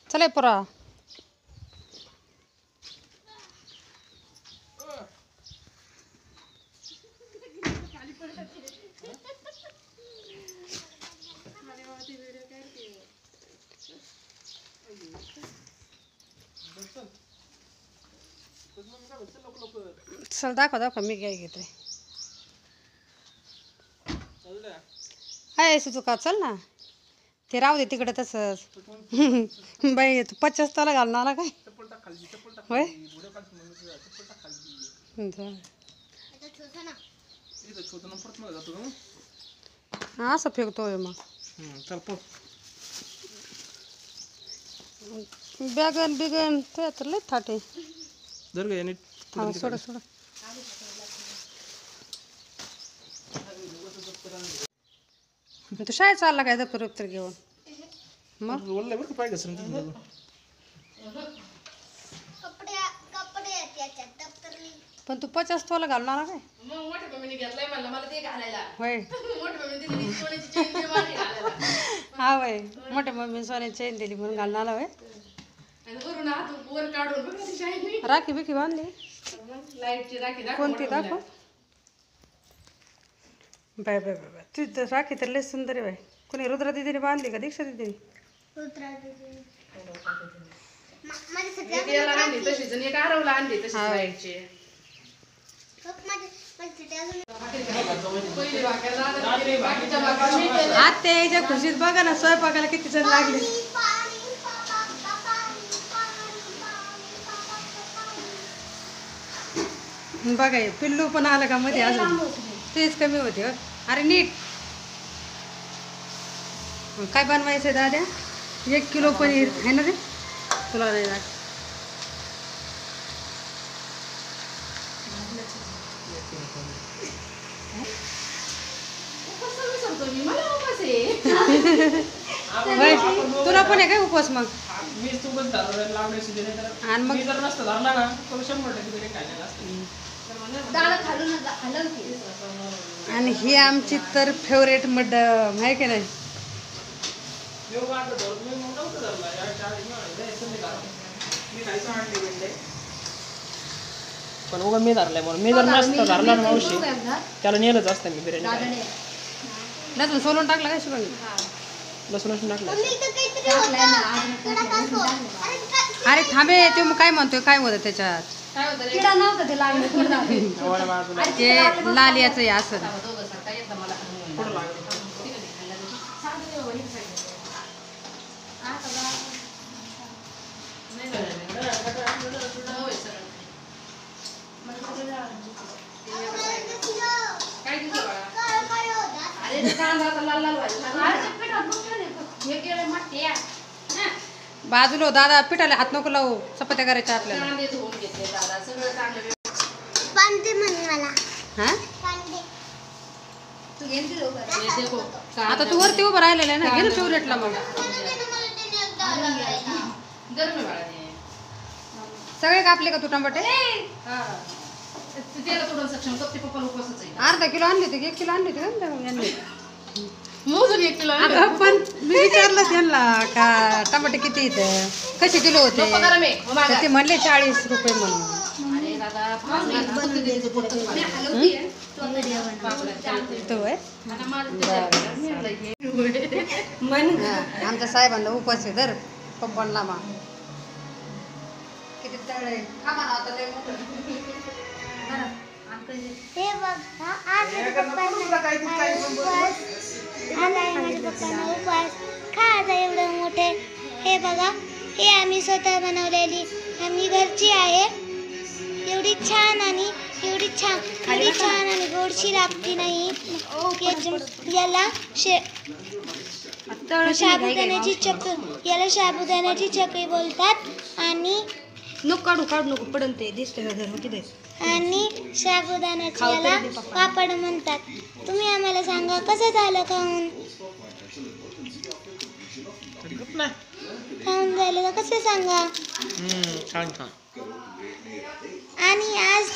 चला पोरा. चल दाखव मी काय घेते. आहे सुचुका चल ना. ते राहू दे तिकडे तसंच. बाई तू 50 ताला घालून आला काय होय. असं फेकतोय मग. बॅगन बिगन ते तर लय थाटे. सोडा सोडा. तू शाळेत चालला काय दप्तर उत्तर घेऊन मग. पण तू 50 तोला घालून आला काय होय. हा वय मोठ्या मम्मी सोन्याची चेन दिली म्हणून घालून आला होय. राखी बिखी बांधली कोणती दाखव. बाय बाय बाय तू तर राखी तर लय सुंदर आहे बाय. कोणी रुद्रा दिदीने बांधली का दीक्षा दिदीने. आत्या याच्या खुशीत बघा ना स्वयंपाकाला किती जण लागले. बघा पिल्लू पण आलं का मध्ये अजून तेच कमी होते. अरे नीट काय बनवायचं दाद्या. 1 किलो पनीर आहे ना रे तुला नाही लागत. तुला पण आहे काय उपवास मग. आणि मग आणि ही आमची तर फेवरेट मॅडम आहे की नाही. पण उगा मी धरलाय म्हणून. मी जर नसतं धरला ना मावशी त्याला नेलंच असतं मी बिर्याणी. लसूण सोलून टाकला काय शिवानी. लसूण टाकलं. अरे थांबे ते मग काय म्हणतोय काय होतं त्याच्यात. ते लालियाचं आहे असं. बाजूला दादा पिठाला हात नको लावू. चपात्या करायच्या आपल्याला. आता तू वरती उभं राहिलेलं आहे ना. घे ना फेवरेटला मग. सगळे कापले का तू टमाटे. अर्धा किलो आणले होते 1 किलो आणले होते मोजून 1 किलो. पण मी विचारलं त्यांना का टमाटे किती इथं कसे किलो होते. ते म्हणले 40 रुपये म्हणून. आमच्या साहेबांना उपवास आहे धर पप्पांना मा किती तळे खायचा एवढं मोठे. हे बघा हे आम्ही स्वतः बनवलेली आम्ही घरची आहे. एवढी छान आणि गोडशी लागती नाही. याला साबुदाण्याची चकली बोलतात. आणि काढू नको पडन ते दिसते आणि साबुदाण्याची याला पापड म्हणतात. तुम्ही आम्हाला सांगा कसं झालं खाऊन झालं का कसं सांगा. आणि आज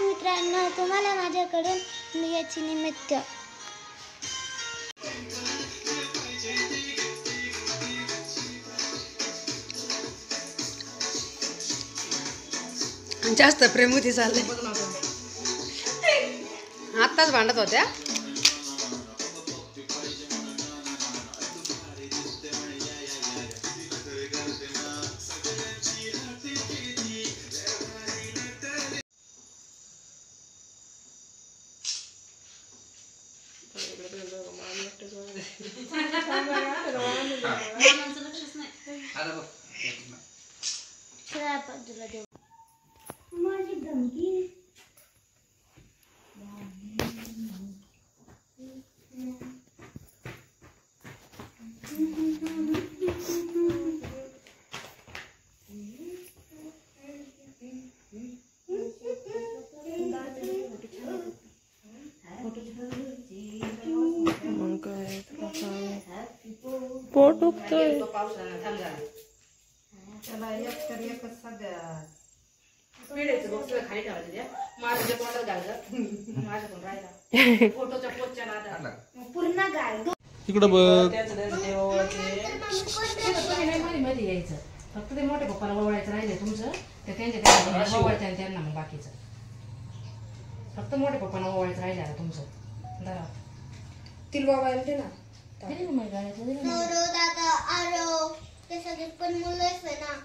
मित्रांनो तुम्हाला माझ्याकडून याची निमित्त जास्त प्रेम होती चालले. आत्ताच भांडत होत्या. माझी धमकी पोट दुखतंय. त्याला एकच सध्या पिढ्याचं बॉक्स खाली ठेवायचं त्या माझ्या पोटात घालतात. माझ्या पण राहिला फोटोच्या पोटच्या नादाला पूर्ण गाय इकडं बघ. मध्ये यायचं फक्त ते मोठ्या पप्पाला वळवायचं राहिले तुमचं ते त्यांच्या वळवायचं त्यांना मग बाकीचं फक्त मोठ्या पप्पाला वळवायचं राहिले आता तुमचं धरा तिला वळवायला दे ना. दादा आरो ते सगळे पण मुलंच आहे ना.